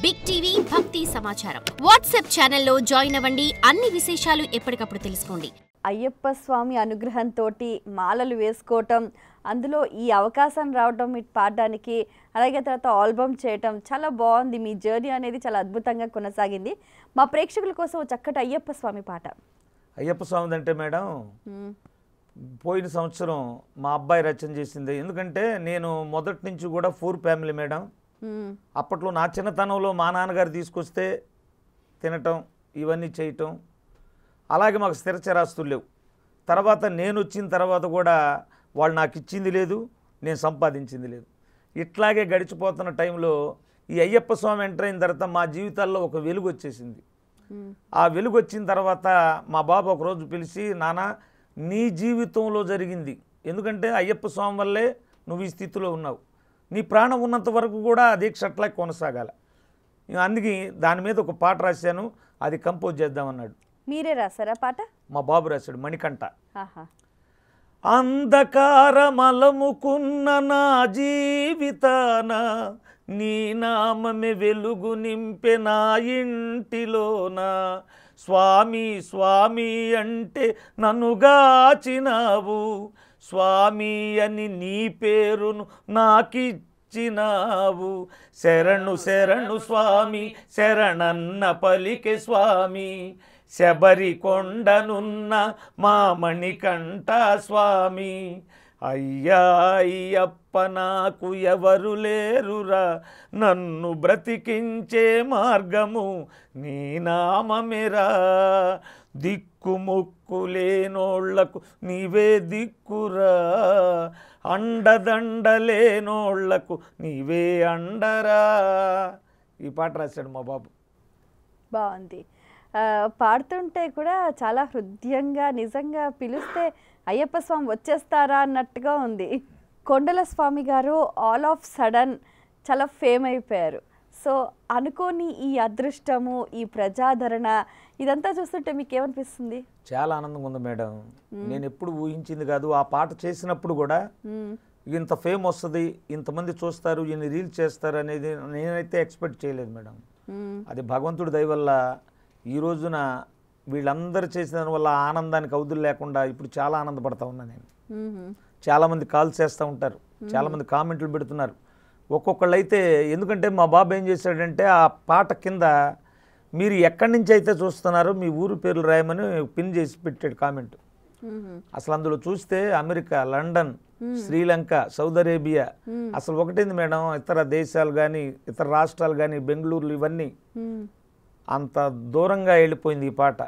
Big TV భక్తి సమాచారం WhatsApp ఛానల్లో జాయిన్ అవ్వండి. అన్ని విశేషాలు ఎప్పటికప్పుడు తెలుసుకోండి. అయ్యప్ప స్వామి అనుగ్రహంతో మాలలు వేసుకోవటం, అందులో ఈ అవకాశం రావడం ఇటు పాడడానికి, అలాగే తర్వాత ఆల్బమ్ చేయటం చాలా బాగుంది. మీ జర్నీ అనేది చాలా అద్భుతంగా కొనసాగింది. మా ప్రేక్షకుల కోసం చక్కటి అయ్యప్ప స్వామి పాట. అయ్యప్ప స్వామి అంటే మేడం పోయిన సంవత్సరం మా అబ్బాయి రచన చేసింది. ఎందుకంటే నేను మొదటి నుంచి కూడా 4 ఫ్యామిలీ మేడం. అప్పట్లో నా చిన్నతనంలో మా నాన్నగారు తీసుకొస్తే తినటం ఇవన్నీ చేయటం, అలాగే మాకు స్థిరచరాస్తులు లేవు. తర్వాత నేను వచ్చిన తర్వాత కూడా వాళ్ళు నాకు ఇచ్చింది లేదు, నేను సంపాదించింది లేదు. ఇట్లాగే గడిచిపోతున్న టైంలో ఈ అయ్యప్ప స్వామి ఎంటర్ అయిన తర్వాత మా జీవితాల్లో ఒక వెలుగు వచ్చేసింది. ఆ వెలుగు వచ్చిన తర్వాత మా బాబు ఒకరోజు పిలిచి, నాన్న నీ జీవితంలో జరిగింది, ఎందుకంటే అయ్యప్ప స్వామి వల్లే నువ్వు ఈ స్థితిలో ఉన్నావు, నీ ప్రాణం ఉన్నంత వరకు కూడా ఆ దీక్ష అట్లా కొనసాగాల. అందుకే దాని మీద ఒక పాట రాశాను, అది కంపోజ్ చేద్దామన్నాడు. మీరే రాశారా పాట? మా బాబు రాశాడు, మణికంఠ. అంధకారమలముకున్న నా జీవితాన నీ నామమే వెలుగు నింపె నా ఇంటిలోన, స్వామి స్వామి అంటే నన్ను గాచినావు, స్వామి అని నీ పేరును నాకిచ్చినావు, శరణు శరణు స్వామి శరణన్న పలికే స్వామి, శబరి కొండనున్న మా మణికంఠ స్వామి, అయ్యా అయ్యప్ప నాకు ఎవరు లేరురా, నన్ను బ్రతికించే మార్గము నీ నామమేరా, దిక్కుముక్కు లేనోళ్లకు నీవే దిక్కురా, అండదండలేనోళ్లకు నీవే అండరా. ఈ పాట రాశాడు మా బాబు. బాగుంది. పాడుతుంటే కూడా చాలా హృదయంగా, నిజంగా పిలిస్తే అయ్యప్ప స్వామి వచ్చేస్తారా అన్నట్టుగా ఉంది. కొండల స్వామి గారు ఆల్ ఆఫ్ సడన్ చాలా ఫేమ్ అయిపోయారు. సో అనుకోని ఈ అదృష్టము, ఈ ప్రజాదరణ ఇదంతా చూస్తుంటే మీకు ఏమనిపిస్తుంది? చాలా ఆనందంగా ఉంది మేడం. నేను ఎప్పుడు ఊహించింది కాదు. ఆ పాట చేసినప్పుడు కూడా ఇంత ఫేమ్ వస్తుంది, ఇంతమంది చూస్తారు, ఇన్ని రీల్ చేస్తారు అనేది నేనైతే ఎక్స్పెక్ట్ చేయలేదు మేడం. అది భగవంతుడి దయ వల్ల ఈ రోజున వీళ్ళందరూ చేసిన వల్ల ఆనందానికి అవధులు లేకుండా ఇప్పుడు చాలా ఆనందపడతా ఉన్నా నేను. చాలామంది కాల్ చేస్తూ ఉంటారు, చాలామంది కామెంట్లు పెడుతున్నారు. ఒక్కొక్కళ్ళు అయితే, ఎందుకంటే మా బాబు ఏం చేశాడంటే ఆ పాట కింద మీరు ఎక్కడి నుంచి అయితే చూస్తున్నారో మీ ఊరు పేర్లు రాయమని పిన్ చేసి పెట్టాడు కామెంట్. అసలు అందులో చూస్తే America, London, Sri Lanka, Saudi Arabia, అసలు ఒకటేంది మేడం, ఇతర దేశాలు కానీ ఇతర రాష్ట్రాలు కానీ బెంగళూరులు ఇవన్నీ అంత దూరంగా వెళ్ళిపోయింది ఈ పాట.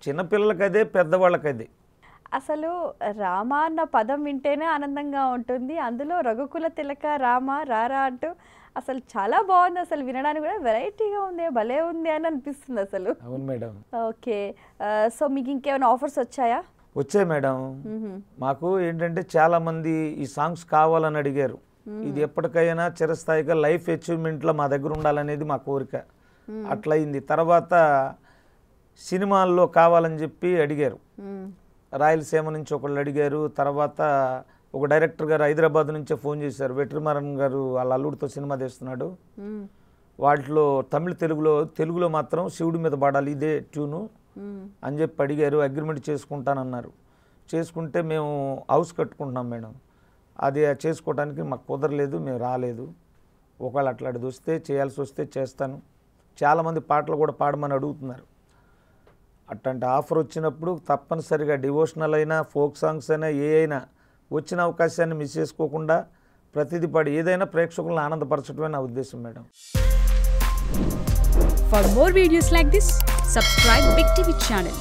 చిన్నపిల్లలకదే, పెద్దవాళ్ళకదే. అసలు రామ అన్న పదం వింటేనే ఆనందంగా ఉంటుంది. అందులో రఘుకుల తిలక రామ రారా అంటూ అసలు చాలా బాగుంది. అసలు వినడానికి కూడా వెరైటీగా ఉంది, భలే ఉంది అని అనిపిస్తుంది అసలు. అవును మేడం. ఓకే, సో మీకు ఇంకేమైనా ఆఫర్స్ వచ్చాయా? వచ్చాయి మేడం. మాకు ఏంటంటే చాలామంది ఈ సాంగ్స్ కావాలని అడిగారు. ఇది ఎప్పటికైనా చిరస్థాయిగా లైఫ్ అచీవ్మెంట్లో మా దగ్గర ఉండాలనేది మా కోరిక. అట్లయింది. తర్వాత సినిమాల్లో కావాలని చెప్పి అడిగారు. రాయలసీమ నుంచి ఒకళ్ళు అడిగారు. తర్వాత ఒక డైరెక్టర్ గారు హైదరాబాద్ నుంచే ఫోన్ చేశారు, వెట్రిమారన్ గారు వాళ్ళ అల్లుడితో సినిమా తీస్తున్నాడు, వాటిలో తెలుగులో మాత్రం శివుడి మీద పాడాలి, ఇదే ట్యూను అని చెప్పి అడిగారు. అగ్రిమెంట్ చేసుకుంటానన్నారు. చేసుకుంటే మేము హౌస్ కట్టుకుంటున్నాం మేడం. అది చేసుకోవడానికి మాకు కుదరలేదు, మేము రాలేదు. ఒకవేళ అట్లాంటిది వస్తే, చేయాల్సి వస్తే చేస్తాను. చాలామంది పాటలు కూడా పాడమని అడుగుతున్నారు. అట్లాంటి ఆఫర్ వచ్చినప్పుడు తప్పనిసరిగా డివోషనల్ అయినా, ఫోక్ సాంగ్స్ అయినా, ఏ అయినా వచ్చిన అవకాశాన్ని మిస్ చేసుకోకుండా ప్రతిదీ పాడి ఏదైనా ప్రేక్షకులను ఆనందపరచడమే నా ఉద్దేశం madam. For more videos like this, subscribe Big TV channel.